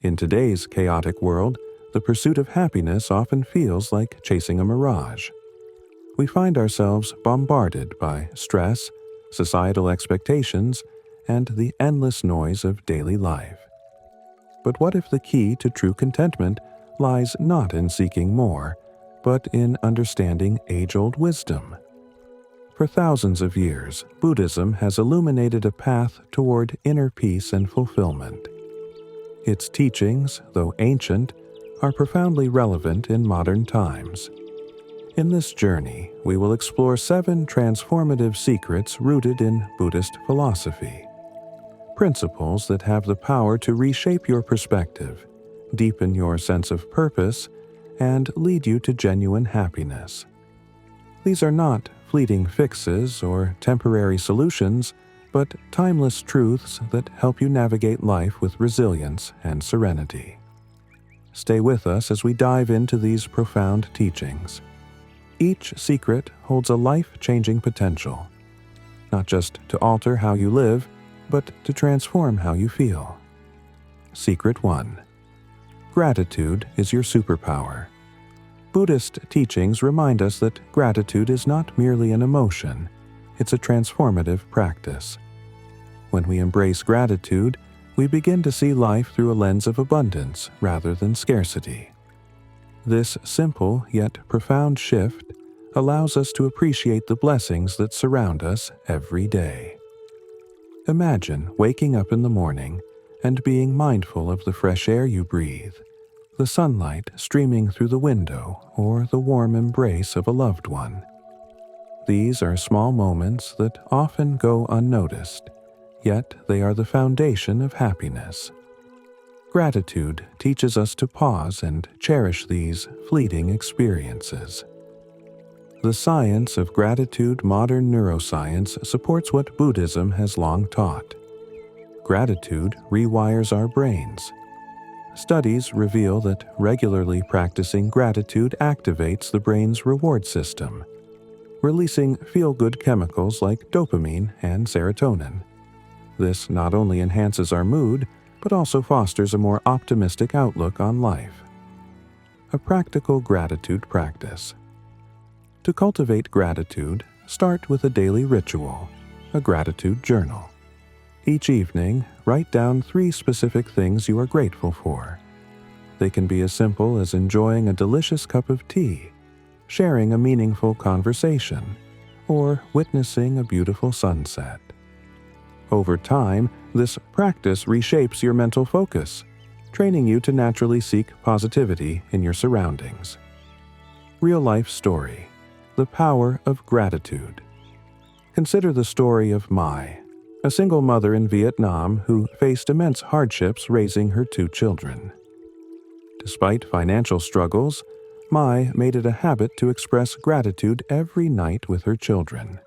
In today's chaotic world, the pursuit of happiness often feels like chasing a mirage. We find ourselves bombarded by stress, societal expectations, and the endless noise of daily life. But what if the key to true contentment lies not in seeking more, but in understanding age-old wisdom? For thousands of years, Buddhism has illuminated a path toward inner peace and fulfillment. Its teachings, though ancient, are profoundly relevant in modern times. In this journey, we will explore 7 transformative secrets rooted in Buddhist philosophy. Principles that have the power to reshape your perspective, deepen your sense of purpose, and lead you to genuine happiness. These are not fleeting fixes or temporary solutions, but timeless truths that help you navigate life with resilience and serenity. Stay with us as we dive into these profound teachings. Each secret holds a life-changing potential, not just to alter how you live, but to transform how you feel. Secret 1. Gratitude is your superpower. Buddhist teachings remind us that gratitude is not merely an emotion, it's a transformative practice. When we embrace gratitude, we begin to see life through a lens of abundance rather than scarcity. This simple yet profound shift allows us to appreciate the blessings that surround us every day. Imagine waking up in the morning and being mindful of the fresh air you breathe, the sunlight streaming through the window, or the warm embrace of a loved one. These are small moments that often go unnoticed, yet they are the foundation of happiness. Gratitude teaches us to pause and cherish these fleeting experiences. The science of gratitude, modern neuroscience, supports what Buddhism has long taught. Gratitude rewires our brains. Studies reveal that regularly practicing gratitude activates the brain's reward system, releasing feel-good chemicals like dopamine and serotonin. This not only enhances our mood, but also fosters a more optimistic outlook on life. A practical gratitude practice. To cultivate gratitude, start with a daily ritual, a gratitude journal. Each evening, write down 3 specific things you are grateful for. They can be as simple as enjoying a delicious cup of tea, sharing a meaningful conversation, or witnessing a beautiful sunset. Over time, this practice reshapes your mental focus, training you to naturally seek positivity in your surroundings. Real-life story: the power of gratitude. Consider the story of Mai, a single mother in Vietnam who faced immense hardships raising her 2 children. Despite financial struggles, Mai made it a habit to express gratitude every night with her children.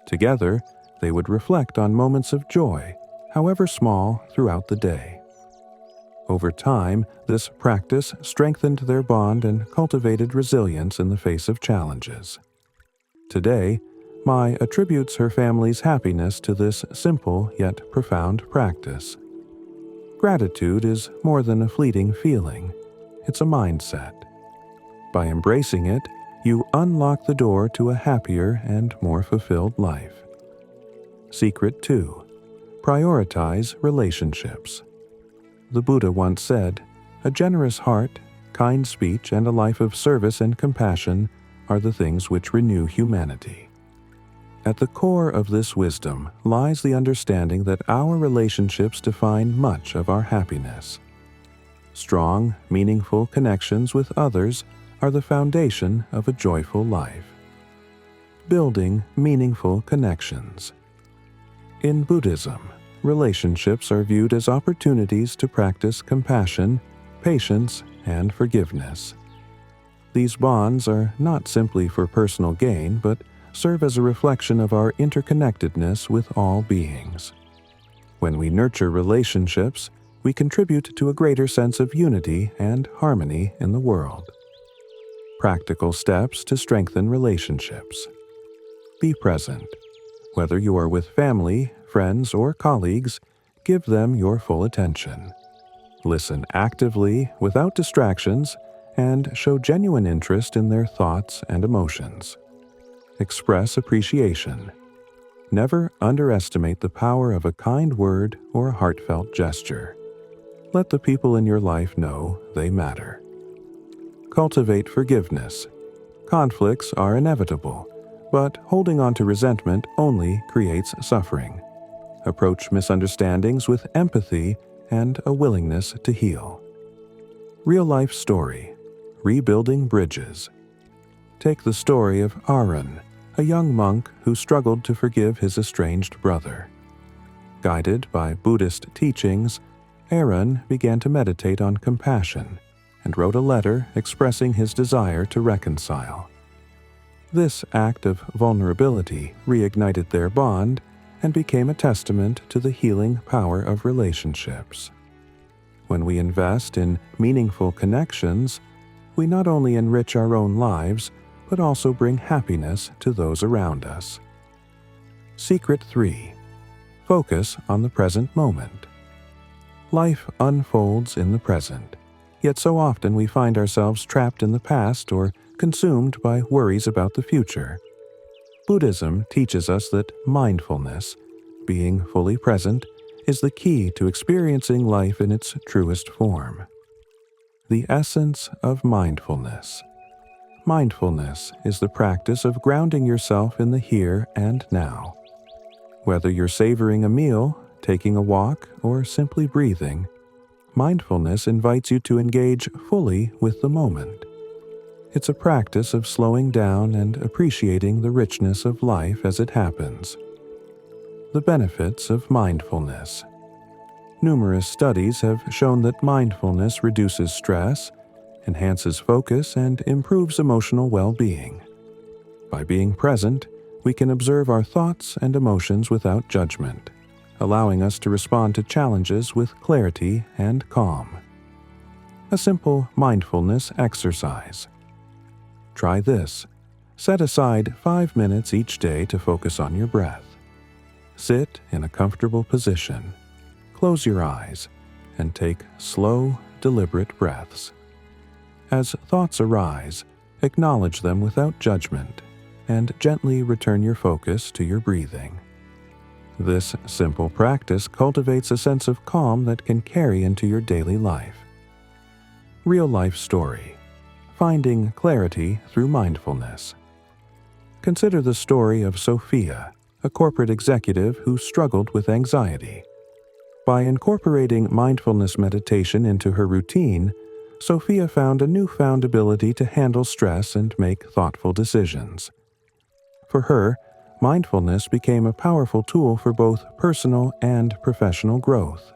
Together, they would reflect on moments of joy, however small, throughout the day. Over time, this practice strengthened their bond and cultivated resilience in the face of challenges. Today, Mai attributes her family's happiness to this simple yet profound practice. Gratitude is more than a fleeting feeling, it's a mindset. By embracing it, you unlock the door to a happier and more fulfilled life. Secret 2. Prioritize relationships. The Buddha once said, "A generous heart, kind speech, and a life of service and compassion are the things which renew humanity." At the core of this wisdom lies the understanding that our relationships define much of our happiness. Strong, meaningful connections with others are the foundation of a joyful life. Building meaningful connections. In Buddhism, relationships are viewed as opportunities to practice compassion, patience, and forgiveness. These bonds are not simply for personal gain, but serve as a reflection of our interconnectedness with all beings. When we nurture relationships, we contribute to a greater sense of unity and harmony in the world. Practical steps to strengthen relationships. Be present. Whether you are with family, friends, or colleagues, give them your full attention. Listen actively without distractions and show genuine interest in their thoughts and emotions. Express appreciation. Never underestimate the power of a kind word or a heartfelt gesture. Let the people in your life know they matter. Cultivate forgiveness. Conflicts are inevitable, but holding on to resentment only creates suffering. Approach misunderstandings with empathy and a willingness to heal. Real-life story. Rebuilding bridges. Take the story of Aaron, a young monk who struggled to forgive his estranged brother. Guided by Buddhist teachings, Aaron began to meditate on compassion and wrote a letter expressing his desire to reconcile. This act of vulnerability reignited their bond and became a testament to the healing power of relationships. When we invest in meaningful connections, we not only enrich our own lives, but also bring happiness to those around us. Secret 3. Focus on the present moment. Life unfolds in the present, yet so often we find ourselves trapped in the past or consumed by worries about the future. Buddhism teaches us that mindfulness, being fully present, is the key to experiencing life in its truest form. The essence of mindfulness. Mindfulness is the practice of grounding yourself in the here and now. Whether you're savoring a meal, taking a walk, or simply breathing, mindfulness invites you to engage fully with the moment. It's a practice of slowing down and appreciating the richness of life as it happens. The benefits of mindfulness. Numerous studies have shown that mindfulness reduces stress, enhances focus, and improves emotional well-being. By being present, we can observe our thoughts and emotions without judgment, allowing us to respond to challenges with clarity and calm. A simple mindfulness exercise. Try this. Set aside 5 minutes each day to focus on your breath. Sit in a comfortable position. Close your eyes and take slow, deliberate breaths. As thoughts arise, acknowledge them without judgment and gently return your focus to your breathing. This simple practice cultivates a sense of calm that can carry into your daily life. Real-life story. Finding clarity through mindfulness. Consider the story of Sophia, a corporate executive who struggled with anxiety. By incorporating mindfulness meditation into her routine, Sophia found a newfound ability to handle stress and make thoughtful decisions. For her, mindfulness became a powerful tool for both personal and professional growth.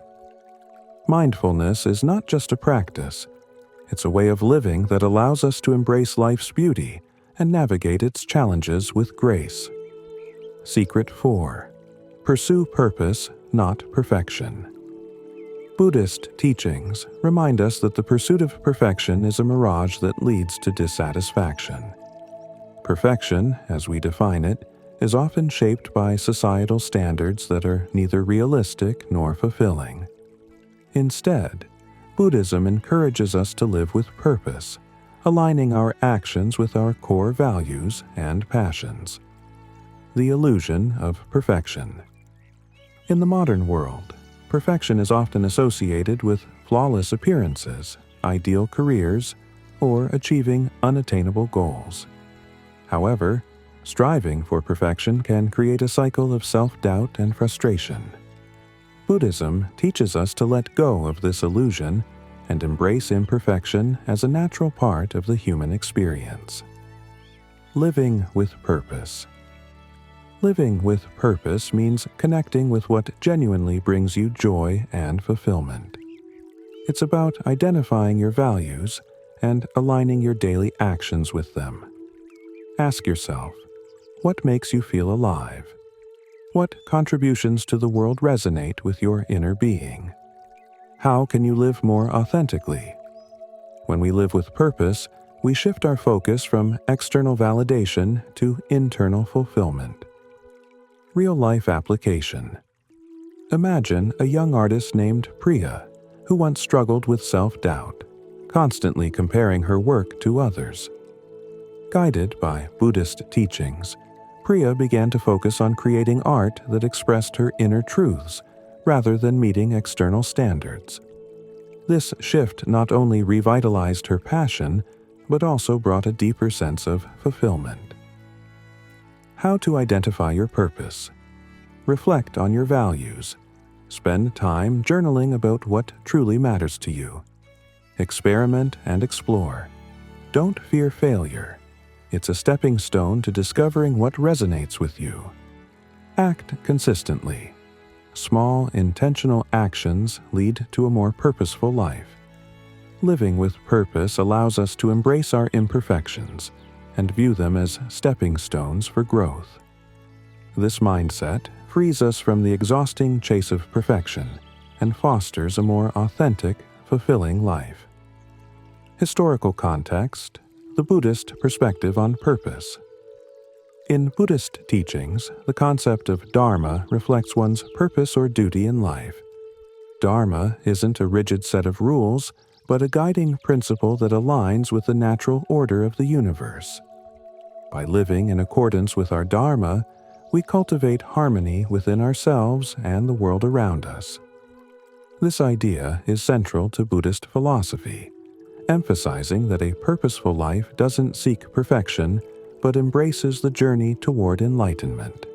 Mindfulness is not just a practice. It's a way of living that allows us to embrace life's beauty and navigate its challenges with grace. Secret 4. Pursue purpose, not perfection. Buddhist teachings remind us that the pursuit of perfection is a mirage that leads to dissatisfaction. Perfection, as we define it, is often shaped by societal standards that are neither realistic nor fulfilling. Instead, Buddhism encourages us to live with purpose, aligning our actions with our core values and passions. The illusion of perfection. In the modern world, perfection is often associated with flawless appearances, ideal careers, or achieving unattainable goals. However, striving for perfection can create a cycle of self-doubt and frustration. Buddhism teaches us to let go of this illusion and embrace imperfection as a natural part of the human experience. Living with purpose. Living with purpose means connecting with what genuinely brings you joy and fulfillment. It's about identifying your values and aligning your daily actions with them. Ask yourself, what makes you feel alive? What contributions to the world resonate with your inner being? How can you live more authentically? When we live with purpose, we shift our focus from external validation to internal fulfillment. Real-life application. Imagine a young artist named Priya, who once struggled with self-doubt, constantly comparing her work to others. Guided by Buddhist teachings, Priya began to focus on creating art that expressed her inner truths rather than meeting external standards. This shift not only revitalized her passion, but also brought a deeper sense of fulfillment. How to identify your purpose. Reflect on your values. Spend time journaling about what truly matters to you. Experiment and explore. Don't fear failure. It's a stepping stone to discovering what resonates with you. Act consistently. Small, intentional actions lead to a more purposeful life. Living with purpose allows us to embrace our imperfections and view them as stepping stones for growth. This mindset frees us from the exhausting chase of perfection and fosters a more authentic, fulfilling life. Historical context: the Buddhist perspective on purpose. In Buddhist teachings, the concept of dharma reflects one's purpose or duty in life. Dharma isn't a rigid set of rules, but a guiding principle that aligns with the natural order of the universe. By living in accordance with our dharma, we cultivate harmony within ourselves and the world around us. This idea is central to Buddhist philosophy, emphasizing that a purposeful life doesn't seek perfection, but embraces the journey toward enlightenment.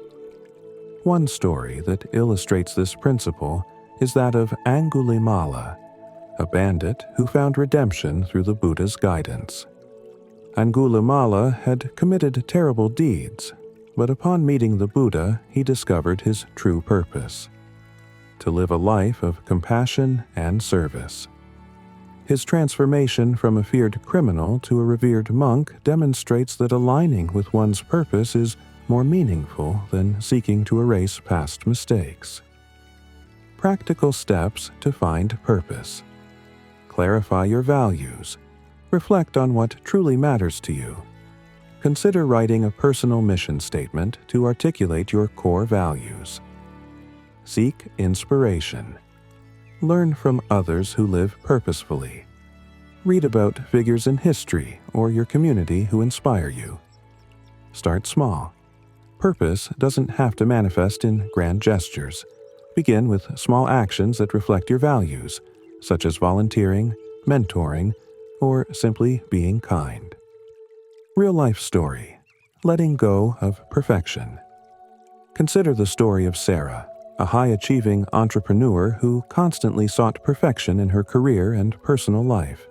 One story that illustrates this principle is that of Angulimala, a bandit who found redemption through the Buddha's guidance. Angulimala had committed terrible deeds, but upon meeting the Buddha, he discovered his true purpose: to live a life of compassion and service. His transformation from a feared criminal to a revered monk demonstrates that aligning with one's purpose is more meaningful than seeking to erase past mistakes. Practical steps to find purpose. Clarify your values. Reflect on what truly matters to you. Consider writing a personal mission statement to articulate your core values. Seek inspiration. Learn from others who live purposefully. Read about figures in history or your community who inspire you. Start small. Purpose doesn't have to manifest in grand gestures. Begin with small actions that reflect your values, such as volunteering, mentoring, or simply being kind. Real-life story: letting go of perfection. Consider the story of Sarah, a high-achieving entrepreneur who constantly sought perfection in her career and personal life.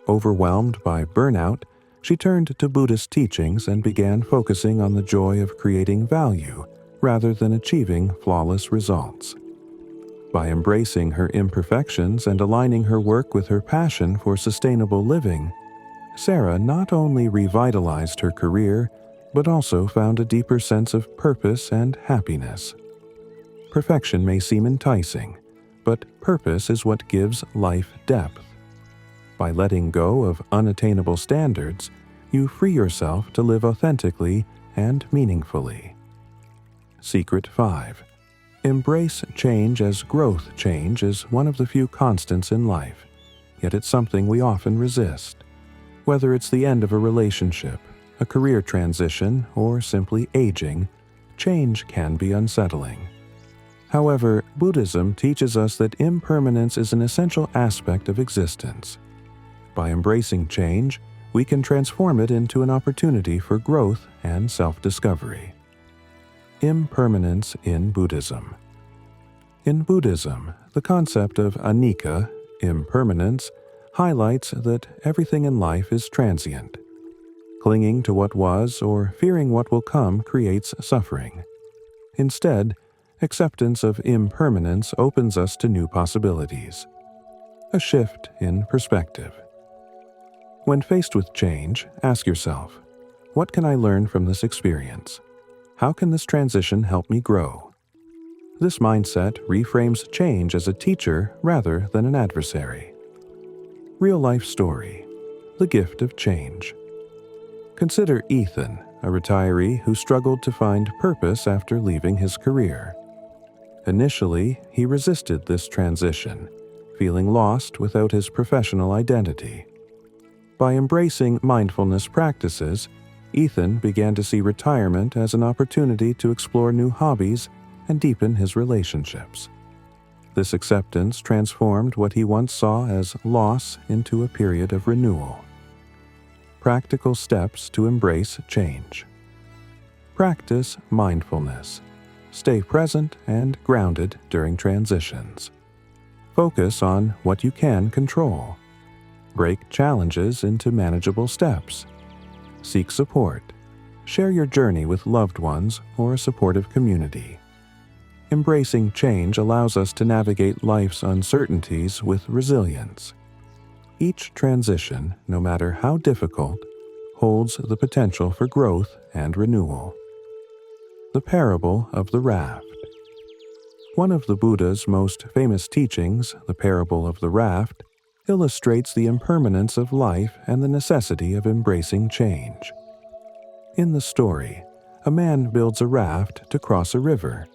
Overwhelmed by burnout, she turned to Buddhist teachings and began focusing on the joy of creating value rather than achieving flawless results. By embracing her imperfections and aligning her work with her passion for sustainable living, Sarah not only revitalized her career, but also found a deeper sense of purpose and happiness. Perfection may seem enticing, but purpose is what gives life depth. By letting go of unattainable standards, you free yourself to live authentically and meaningfully. Secret 5. Embrace change, as growth change is one of the few constants in life, yet it's something we often resist. Whether it's the end of a relationship, a career transition, or simply aging, change can be unsettling. However, Buddhism teaches us that impermanence is an essential aspect of existence. By embracing change, we can transform it into an opportunity for growth and self-discovery. Impermanence in Buddhism. In Buddhism, the concept of anicca, impermanence, highlights that everything in life is transient. Clinging to what was or fearing what will come creates suffering. Instead, acceptance of impermanence opens us to new possibilities. A shift in perspective. When faced with change, ask yourself, what can I learn from this experience? How can this transition help me grow? This mindset reframes change as a teacher rather than an adversary. Real-life story: the gift of change. Consider Ethan, a retiree who struggled to find purpose after leaving his career. Initially, he resisted this transition, feeling lost without his professional identity. By embracing mindfulness practices, Ethan began to see retirement as an opportunity to explore new hobbies and deepen his relationships. This acceptance transformed what he once saw as loss into a period of renewal. Practical steps to embrace change. Practice mindfulness. Stay present and grounded during transitions. Focus on what you can control. Break challenges into manageable steps. Seek support. Share your journey with loved ones or a supportive community. Embracing change allows us to navigate life's uncertainties with resilience. Each transition, no matter how difficult, holds the potential for growth and renewal. The parable of the raft. One of the Buddha's most famous teachings, the parable of the raft, illustrates the impermanence of life and the necessity of embracing change. In the story, a man builds a raft to cross a river.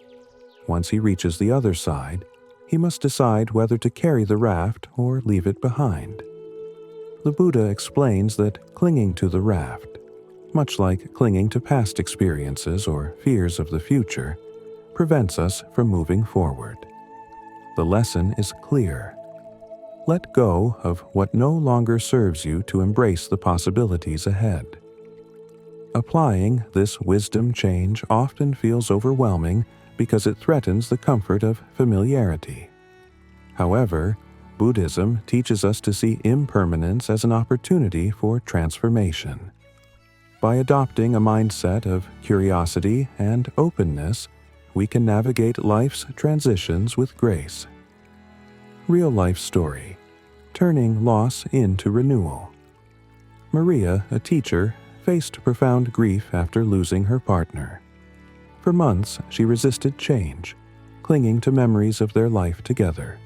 Once he reaches the other side, he must decide whether to carry the raft or leave it behind. The Buddha explains that clinging to the raft, much like clinging to past experiences or fears of the future, prevents us from moving forward. The lesson is clear. Let go of what no longer serves you to embrace the possibilities ahead. Applying this wisdom change often feels overwhelming because it threatens the comfort of familiarity. However, Buddhism teaches us to see impermanence as an opportunity for transformation. By adopting a mindset of curiosity and openness, we can navigate life's transitions with grace. Real-life story. Turning loss into renewal. Maria, a teacher, faced profound grief after losing her partner. For months, she resisted change, clinging to memories of their life together.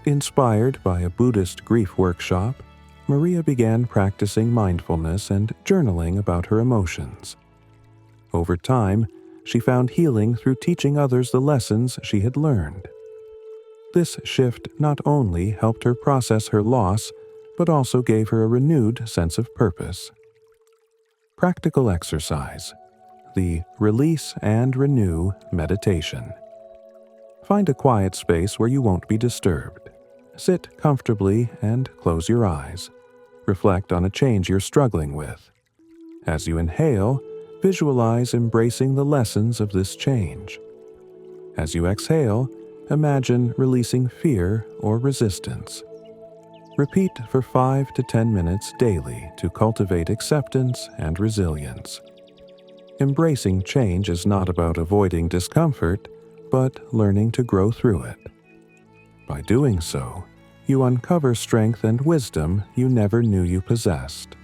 Inspired by a Buddhist grief workshop, Maria began practicing mindfulness and journaling about her emotions. Over time, she found healing through teaching others the lessons she had learned. This shift not only helped her process her loss, but also gave her a renewed sense of purpose. Practical exercise. The Release and Renew meditation. Find a quiet space where you won't be disturbed. Sit comfortably and close your eyes. Reflect on a change you're struggling with. As you inhale, visualize embracing the lessons of this change. As you exhale, imagine releasing fear or resistance. Repeat for 5 to 10 minutes daily to cultivate acceptance and resilience. Embracing change is not about avoiding discomfort, but learning to grow through it. By doing so, you uncover strength and wisdom you never knew you possessed.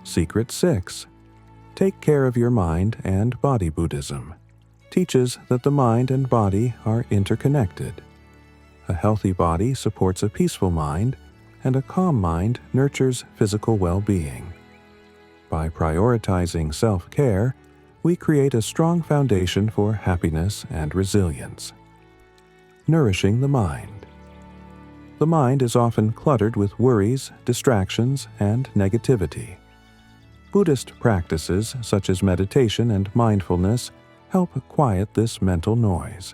Secret 6. Take care of your mind and body. Buddhism teaches that the mind and body are interconnected. A healthy body supports a peaceful mind, and a calm mind nurtures physical well-being. By prioritizing self-care, we create a strong foundation for happiness and resilience. Nourishing the mind. The mind is often cluttered with worries, distractions, and negativity. Buddhist practices such as meditation and mindfulness help quiet this mental noise.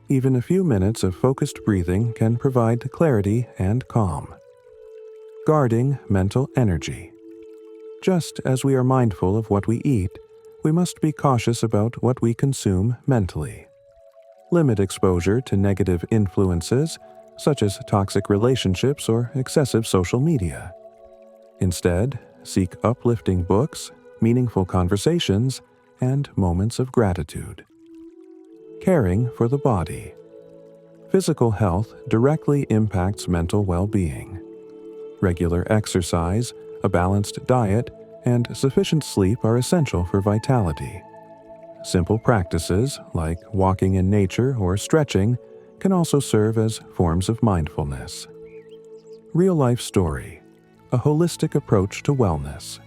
Even a few minutes of focused breathing can provide clarity and calm. Guarding mental energy. Just as we are mindful of what we eat, we must be cautious about what we consume mentally. Limit exposure to negative influences, such as toxic relationships or excessive social media. Instead, seek uplifting books, meaningful conversations, and moments of gratitude. Caring for the body. Physical health directly impacts mental well-being. Regular exercise, a balanced diet, and sufficient sleep are essential for vitality. Simple practices, like walking in nature or stretching, can also serve as forms of mindfulness. Real-life story. A holistic approach to wellness.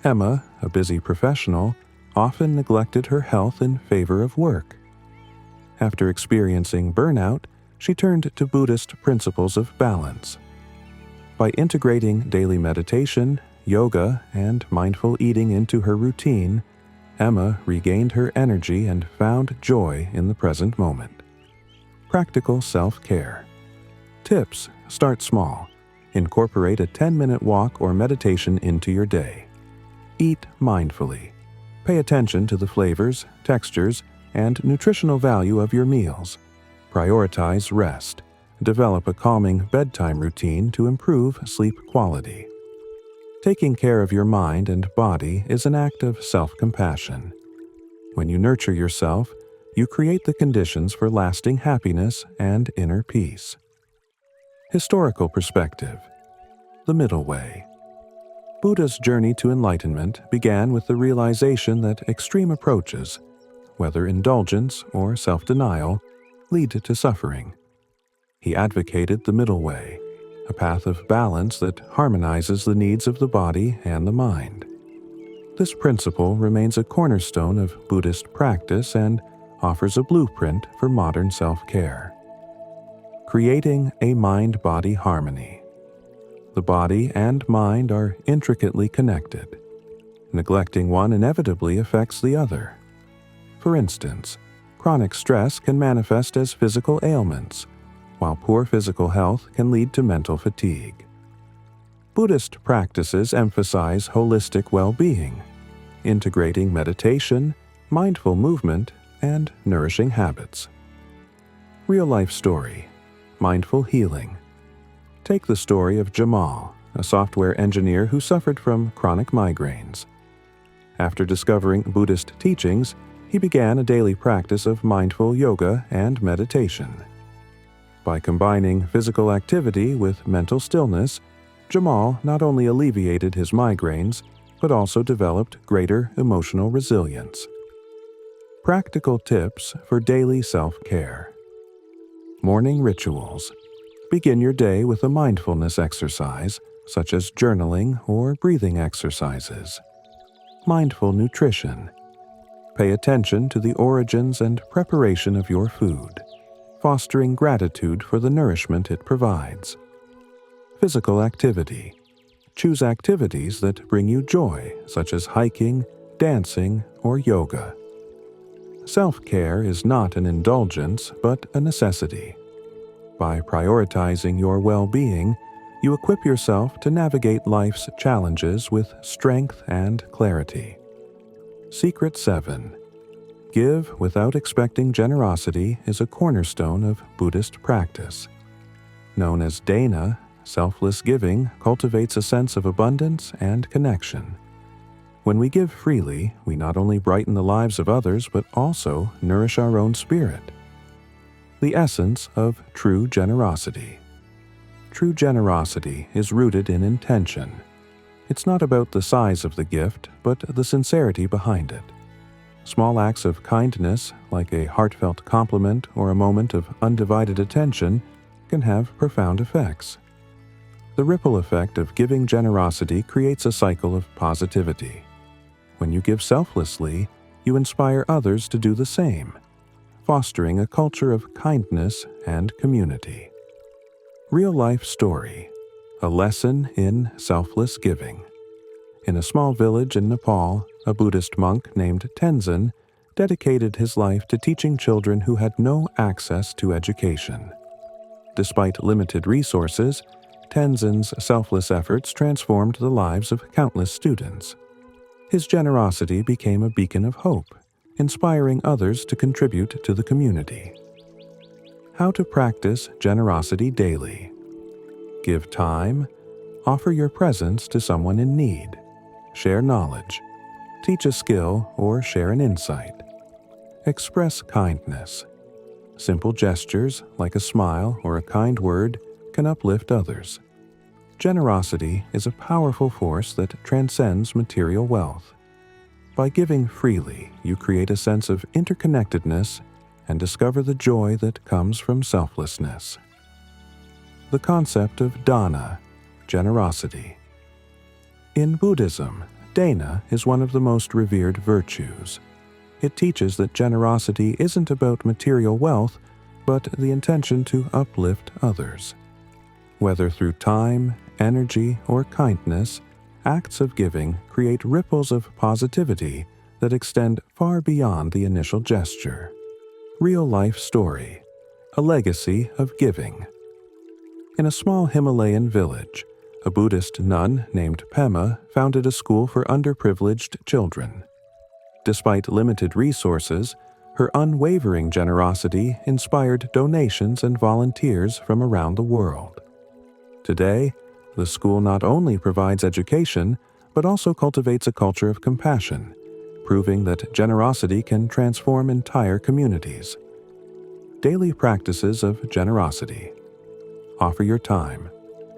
Emma, a busy professional, often neglected her health in favor of work. After experiencing burnout, she turned to Buddhist principles of balance. By integrating daily meditation, yoga, and mindful eating into her routine, Emma regained her energy and found joy in the present moment. Practical self-care. Tips: start small. Incorporate a 10-minute walk or meditation into your day. Eat mindfully. Pay attention to the flavors, textures, and nutritional value of your meals. Prioritize rest. Develop a calming bedtime routine to improve sleep quality. Taking care of your mind and body is an act of self-compassion. When you nurture yourself, you create the conditions for lasting happiness and inner peace. Historical perspective. The middle way. Buddha's journey to enlightenment began with the realization that extreme approaches, whether indulgence or self-denial, lead to suffering. He advocated the middle way, a path of balance that harmonizes the needs of the body and the mind. This principle remains a cornerstone of Buddhist practice and offers a blueprint for modern self-care. Creating a mind-body harmony. The body and mind are intricately connected. Neglecting one inevitably affects the other. For instance, chronic stress can manifest as physical ailments, while poor physical health can lead to mental fatigue. Buddhist practices emphasize holistic well-being, integrating meditation, mindful movement, and nourishing habits. Real-life story. Mindful healing. Take the story of Jamal, a software engineer who suffered from chronic migraines. After discovering Buddhist teachings, he began a daily practice of mindful yoga and meditation. By combining physical activity with mental stillness, Jamal not only alleviated his migraines, but also developed greater emotional resilience. Practical tips for daily self-care. Morning rituals. Begin your day with a mindfulness exercise, such as journaling or breathing exercises. Mindful nutrition. Pay attention to the origins and preparation of your food, fostering gratitude for the nourishment it provides. Physical activity. Choose activities that bring you joy, such as hiking, dancing, or yoga. Self-care is not an indulgence, but a necessity. By prioritizing your well-being, you equip yourself to navigate life's challenges with strength and clarity. Secret 7. Give without expecting generosity is a cornerstone of Buddhist practice. Known as dana, selfless giving cultivates a sense of abundance and connection. When we give freely, we not only brighten the lives of others but also nourish our own spirit. The essence of true generosity. True generosity is rooted in intention. It's not about the size of the gift, but the sincerity behind it. Small acts of kindness, like a heartfelt compliment or a moment of undivided attention, can have profound effects. The ripple effect of giving generosity creates a cycle of positivity. When you give selflessly, you inspire others to do the same, fostering a culture of kindness and community. Real-life story. A lesson in selfless giving. In a small village in Nepal, a Buddhist monk named Tenzin dedicated his life to teaching children who had no access to education. Despite limited resources, Tenzin's selfless efforts transformed the lives of countless students. His generosity became a beacon of hope, inspiring others to contribute to the community. How to practice generosity daily. Give time. Offer your presence to someone in need. Share knowledge. Teach a skill or share an insight. Express kindness. Simple gestures, like a smile or a kind word, can uplift others. Generosity is a powerful force that transcends material wealth. By giving freely, you create a sense of interconnectedness and discover the joy that comes from selflessness. The concept of dana, generosity. In Buddhism, dana is one of the most revered virtues. It teaches that generosity isn't about material wealth, but the intention to uplift others. Whether through time, energy, or kindness, acts of giving create ripples of positivity that extend far beyond the initial gesture. Real-life story: a legacy of giving. In a small Himalayan village, a Buddhist nun named Pema founded a school for underprivileged children. Despite limited resources, her unwavering generosity inspired donations and volunteers from around the world. Today, the school not only provides education, but also cultivates a culture of compassion, proving that generosity can transform entire communities. Daily practices of generosity: offer your time,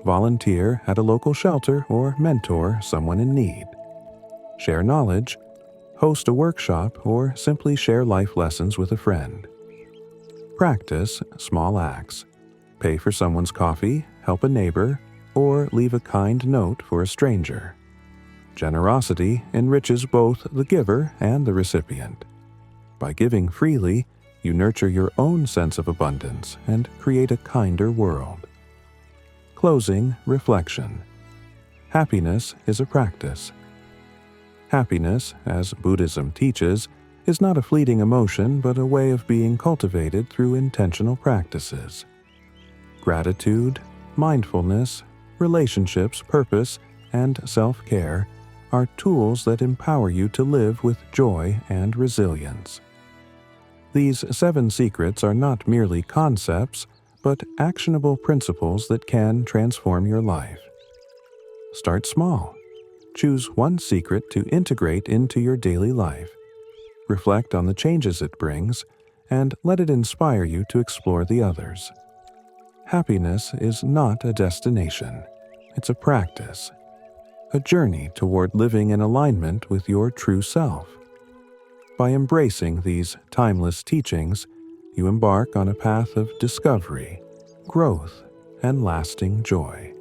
volunteer at a local shelter or mentor someone in need, share knowledge, host a workshop, or simply share life lessons with a friend. Practice small acts: pay for someone's coffee, help a neighbor, or leave a kind note for a stranger. Generosity enriches both the giver and the recipient. By giving freely, you nurture your own sense of abundance and create a kinder world. Closing reflection: happiness is a practice. Happiness, as Buddhism teaches, is not a fleeting emotion but a way of being cultivated through intentional practices. Gratitude, mindfulness, relationships, purpose, and self-care are tools that empower you to live with joy and resilience. These 7 secrets are not merely concepts, but actionable principles that can transform your life. Start small. Choose one secret to integrate into your daily life. Reflect on the changes it brings, and let it inspire you to explore the others. Happiness is not a destination. It's a practice, a journey toward living in alignment with your true self. By embracing these timeless teachings, you embark on a path of discovery, growth, and lasting joy.